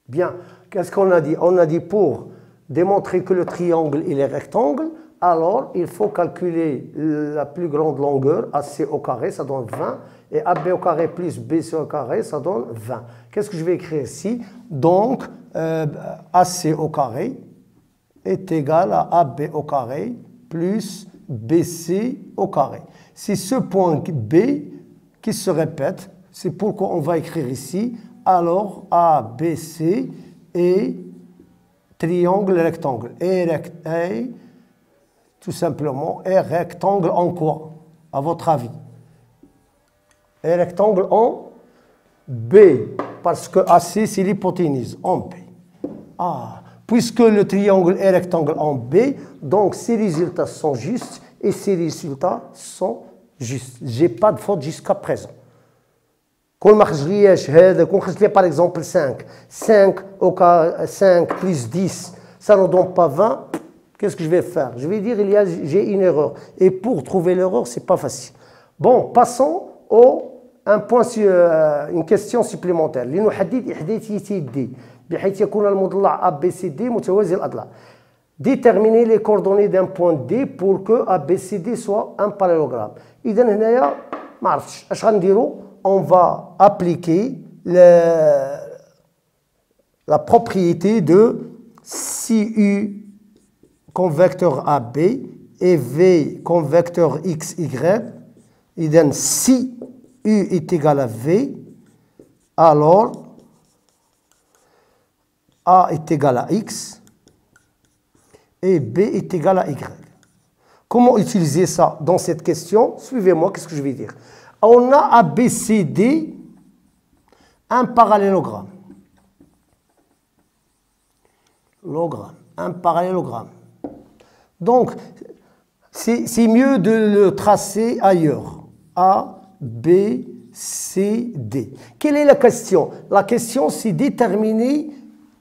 Bien, qu'est-ce qu'on a dit? On a dit pour démontrer que le triangle il est rectangle, alors il faut calculer la plus grande longueur, AC au carré, ça donne 20, et AB au carré plus BC au carré, ça donne 20. Qu'est-ce que je vais écrire ici? Donc, AC au carré est égal à AB au carré plus BC au carré. C'est ce point B qui se répète, c'est pourquoi on va écrire ici, alors ABC est triangle rectangle. Et tout simplement, est rectangle en quoi, à votre avis? Est rectangle en B, parce que AC c'est l'hypoténuse, en B. Ah, puisque le triangle est rectangle en B, donc ces résultats sont justes et ces résultats sont justes. Je n'ai pas de faute jusqu'à présent. Quand par exemple 5 plus 10, ça ne donne pas 20. Qu'est-ce que je vais faire? Je vais dire j'ai une erreur. Et pour trouver l'erreur, ce n'est pas facile. Bon, passons une question supplémentaire. لنحدد إحداثيتي D بحيث يكون المضلع ABCD متوازي الأضلاع. Déterminer les coordonnées d'un point D pour que ABCD soit un parallélogramme. إذا هنايا ما عرفتش اش غنديروا. On va appliquer la propriété de si U comme vecteur AB et V comme vecteur XY. Et donc, si U est égal à V, alors A est égal à X et B est égal à Y. Comment utiliser ça dans cette question? Suivez-moi, qu'est-ce que je vais dire? On a ABCD, un parallélogramme. Un parallélogramme. Donc, c'est mieux de le tracer ailleurs. A, B, C, D. Quelle est la question? La question, c'est déterminer,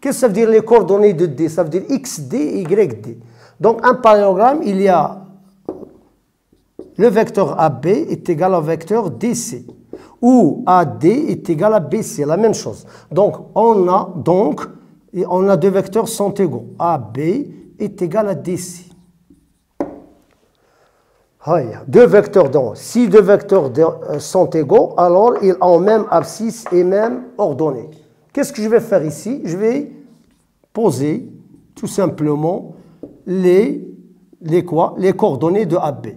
qu'est-ce que ça veut dire les coordonnées de D? Ça veut dire XD et YD. Donc, un parallélogramme, il y a le vecteur AB est égal au vecteur DC, ou AD est égal à BC, la même chose. Donc, on a deux vecteurs sont égaux. AB est égal à DC. Deux vecteurs donc. Si deux vecteurs sont égaux, alors ils ont même abscisse et même ordonnée. Qu'est-ce que je vais faire ici? Je vais poser tout simplement les coordonnées de AB.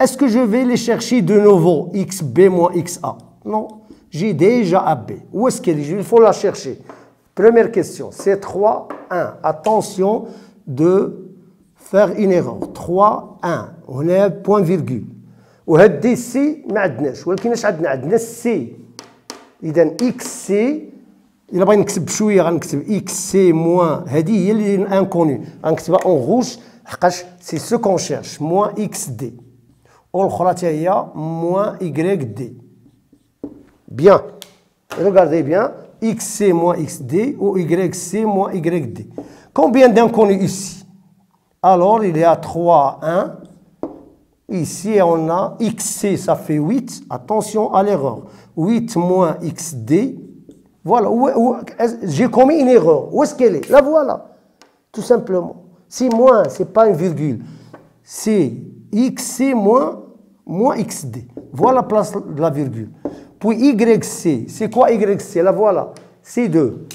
Est-ce que je vais les chercher de nouveau, XB moins XA? Non, j'ai déjà AB. Où est-ce qu'elle est? Il faut la chercher. Première question, c'est 3, 1. Attention de faire une erreur. 3, 1. On a point virgule. وهاد دي سي ما عندناش ولكن اش عندنا سي. اذا اكس سي الا بغينا نكتب بشويه غنكتب اكس سي موان هذه هي اللي انكوني غنكتبها اون روج حقاش سي سو كون شيرش موان اكس دي. والأخرى هي moins YD. Bien. Regardez bien. XC moins XD ou YC moins YD. Combien d'inconnus ici? Alors, il y a 3, 1. Ici, on a XC, ça fait 8. Attention à l'erreur. 8 moins XD. Voilà. J'ai commis une erreur. Où est-ce qu'elle est? La voilà. Tout simplement. C'est moins, ce n'est pas une virgule. C'est XC moins XD. Voilà la place de la virgule. Puis YC, c'est quoi YC? La voilà. C'est 2.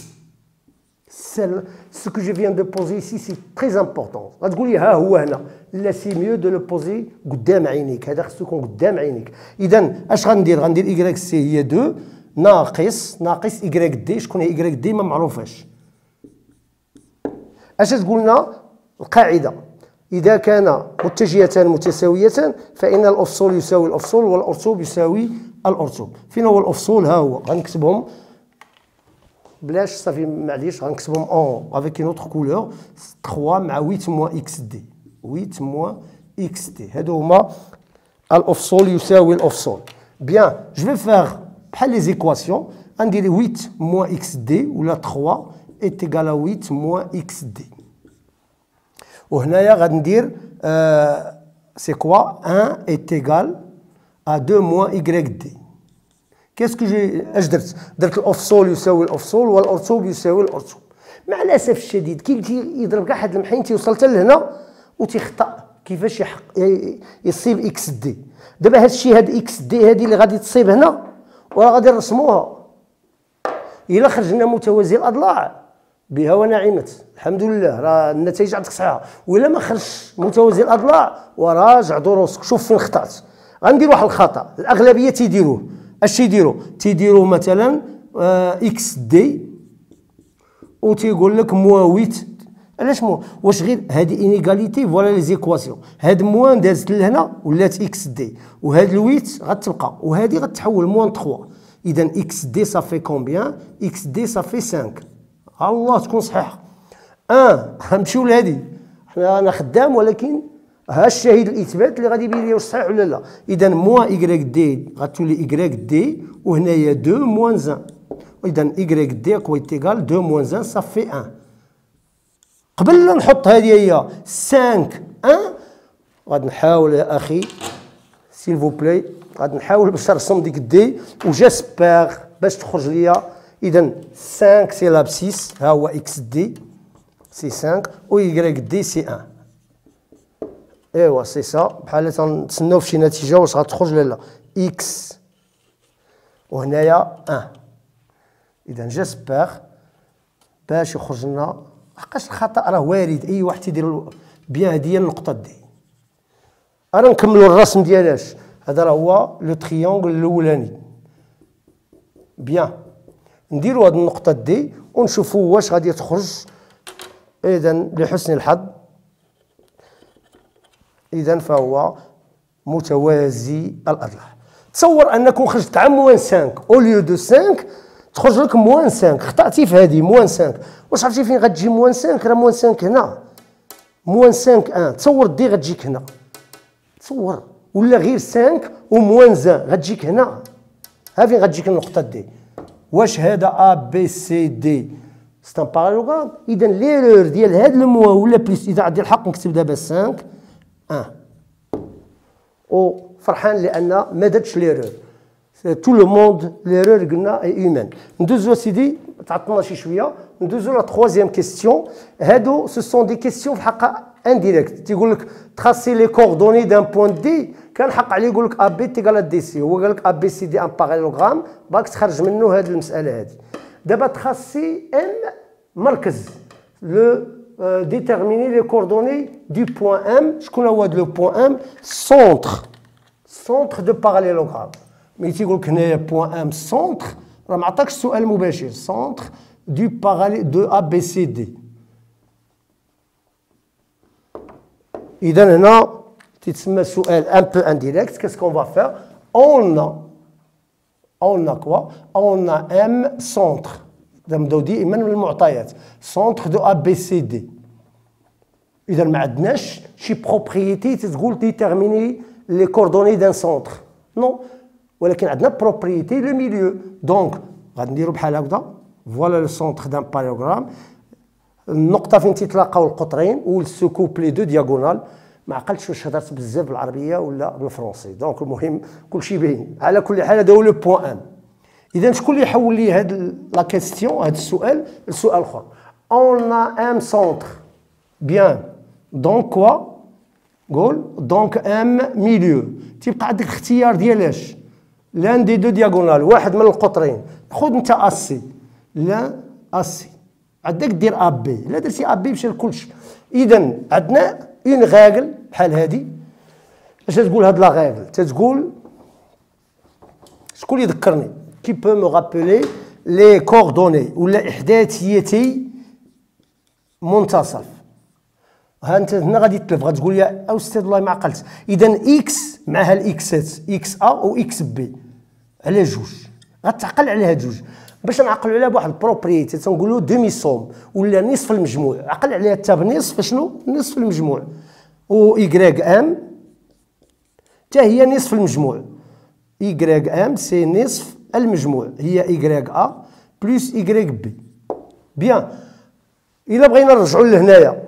Ce que je viens de poser ici, c'est très important. C'est mieux de le poser قدام عينيك. هذا خصو يكون قدام عينيك. إذا اش غندير YC هي 2 ناقص YD. شكون هي YD؟ ما معروفاش. اش تقولنا القاعدة؟ إذا كان متجهتان متساويتان فإن الأفصول يساوي الأفصول والأرسوب يساوي الأرسوب. فين هو الأفصول؟ ها هو. غنكتبهم بلاش صافي معليش غنكتبهم اون افيك اون اوتر كولور. 3 مع 8 موان اكس دي. 8 موان اكس دي. هادو هما الأفصول يساوي الأفصول. بيان جو في فيغ بحال لي زيكواسيون. غندير 8 موان اكس دي ولا 3 est égal à 8 moins xd. وهنايا غندير c'est quoi? 1 est égal à 2 moins yd. Qu'est-ce que j'ai اش درت؟ درت الافصول يساوي الافصول والارسوب يساوي الارسوب. مع الاسف الشديد يضرب كاع حد المحين تيوصل حتى لهنا وتيخطا كيفاش يصيب اكس دي. دابا هاد الشيء هاد اكس دي هادي اللي غادي تصيب هنا وراه غادي نرسموها. الا خرج لنا متوازي الاضلاع بها ونعمت، الحمد لله راه النتائج عندك صحيحه. وإلا ما خرجش متوازي الاضلاع وراجع دروسك شوف فين خطأت. غندير واحد الخطأ الاغلبيه تيديروه. اش تيديروه مثلا اكس دي وتيقول لك موان 8. علاش واش غير هذه انيغاليتي فوالا لي زيكواسيون. هاد موان دازت لهنا ولات اكس دي وهاد الويت غتبقى وهذه غتحول موان 3. اذا اكس دي صافي كومبيان؟ اكس دي صافي 5. الله تكون صحيحه. غنمشيو لهادي انا خدام ولكن ها الشاهد الاثبات اللي غادي يبين لي واش صحيح ولا لا. اذا موان ايكغيك دي غتولي ايكغيك دي وهنايا 2 موان 1. اذا ايكغيك دي كويت ايكال 2 موان 1 صافي 1. قبل لا نحط هذه هي 5 غادي نحاول يا اخي سيل فو بلاي غادي نحاول باش نرسم ديك دي وجاسبيغ باش تخرج ليا. اذا 5 سي لابسيس ها هو اكس دي سي 5 و ايكغيك دي سي 1. ايوا سي سا بحال تنتسناو في شي نتيجه واش غتخرج لا لا. اكس وهنايا 1. اذا جاسبيغ باش يخرج لنا حقاش الخطا راه وارد اي واحد تيدير بيان. هذه هي النقطه دي. انا نكملوا الرسم ديالاش. هذا راه هو لو تريونغل الاولاني. بيان نديروا هذه النقطه دي ونشوفوا واش غادي تخرج. اذا لحسن الحظ اذا فهو متوازي الاضلاع. تصور انكم خرجت عام موان 5 او ليو دو 5 تخرج لك موان 5. خطأتي في هذه موان 5. واش عرفتي فين غتجي موان 5؟ راه موان 5 هنا موان 5 تصور دي غتجيك هنا. تصور ولا غير 5 وموان 1 غتجيك هنا. ها فين غتجيك النقطه دي. واش هذا ا بي سي دي سي ان بارالوغرام؟ اذا ليرور ديال هذا الموان ولا بليس اذا عندي الحق نكتب دابا 5 وفرحان لان ما درتش ليرور. تو لو موند ليرور قلنا اي هيومان. ندوزو سيدي تعطلنا شي شويه. ندوزو لا تخوازيام كيستيون. هادو سو سون دي كيستيون في الحق انديريكت. تيقول لك تراسي لي كوردوني دان بوان دي كان حق عليه يقول لك ا بي تيكال دي سي. هو قال لك ا بي سي دي ان بارالوغرام باك تخرج منه هذه المساله هذه. دابا تراسي ام مركز لو ديتيرميني لي كوردوني دو بوان ام. شكون هو هذا لو بوان ام؟ سونتر دو باراليلوغرام. مي تيقول لك هنايا بوان ام سونتر راه ما عطاكش السؤال مباشر. سونتر دو دو ا بي سي دي. اذا هنا تيتسمى السؤال ان بو انديريكت. كاس كون فا فير؟ اون كوا؟ اون ام سونتر. نبداو ديما من المعطيات. سونتر دو ا بي سي دي. اذا ما عندناش شي بروبريتي تقول ديتيرميني لي كوردوني دان سونتر نو، ولكن عندنا بروبريتي لو ميليو. دونك غادي نديرو بحال هكذا. فوالا لو سونتر دان بارالوغرام. النقطه فين تيتلاقاو القطرين والسو كوبلي دو دياغونال. ما عقلتش واش هضرت بزاف بالعربيه ولا بالفرنسي. دونك المهم كلشي باين. على كل حال هذا هو لو بوان ان. اذا شكون اللي يحول لي هاد لا كيستيون هاد السؤال لسؤال اخر؟ اون ام سونتر. بيان دونك كوا؟ قول دونك ام ميليو. تيبقى عندك الاختيار ديالاش؟ لان دي دو دياغونال واحد من القطرين. خذ انت اسي. لا اسي عندك دير اب بي. لا درتي اب بي مشى لكلشي. اذا عندنا اون غاغل بحال هادي. اش تقول هاد لا غاغل؟ تتقول شكون يذكرني؟ كي بو مو رابيلي لي كوردوني ولا احداثيتي منتصف. ها انت هنا غادي تلف غتقول يا استاذ والله ما عقلت. اذا اكس معها الاكسات اكس ا و اكس بي على جوج. غتعقل على هاد جوج باش نعقلوا عليها بواحد البروبريتي تنقولوا دومي سوم ولا نصف المجموع. عقل عليها حتى بنصف شنو؟ نصف المجموع. و ايكغيك ام حتى هي نصف المجموع. ايكغيك ام سي نصف المجموع هي ايكغيك ا بلس ايكغيك بي. بيان الا بغينا نرجعوا لهنايا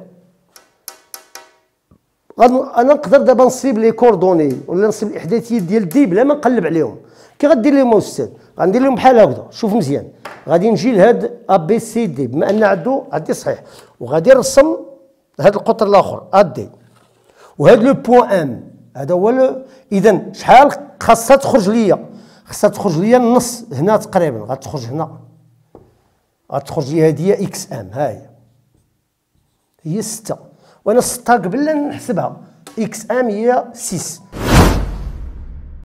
انا نقدر دابا نصيب لي كوردوني ولا نصيب الاحداثيات ديال دي بلا ما نقلب عليهم. كي غدير لهم استاذ؟ غندير لهم بحال هكذا، شوف مزيان، غادي نجي لهاد ا بي سي دي بما ان عندي صحيح، وغادي نرسم هاد القطر الاخر ا دي، وهاد لو بوان ام هذا هو. اذا شحال خاصها تخرج ليا؟ خاصها تخرج ليا النص هنا تقريبا، غتخرج هنا، غتخرج لي هذه هي اكس ام، ها هي 6، وانا 6 قبل لا نحسبها، اكس ام هي 6،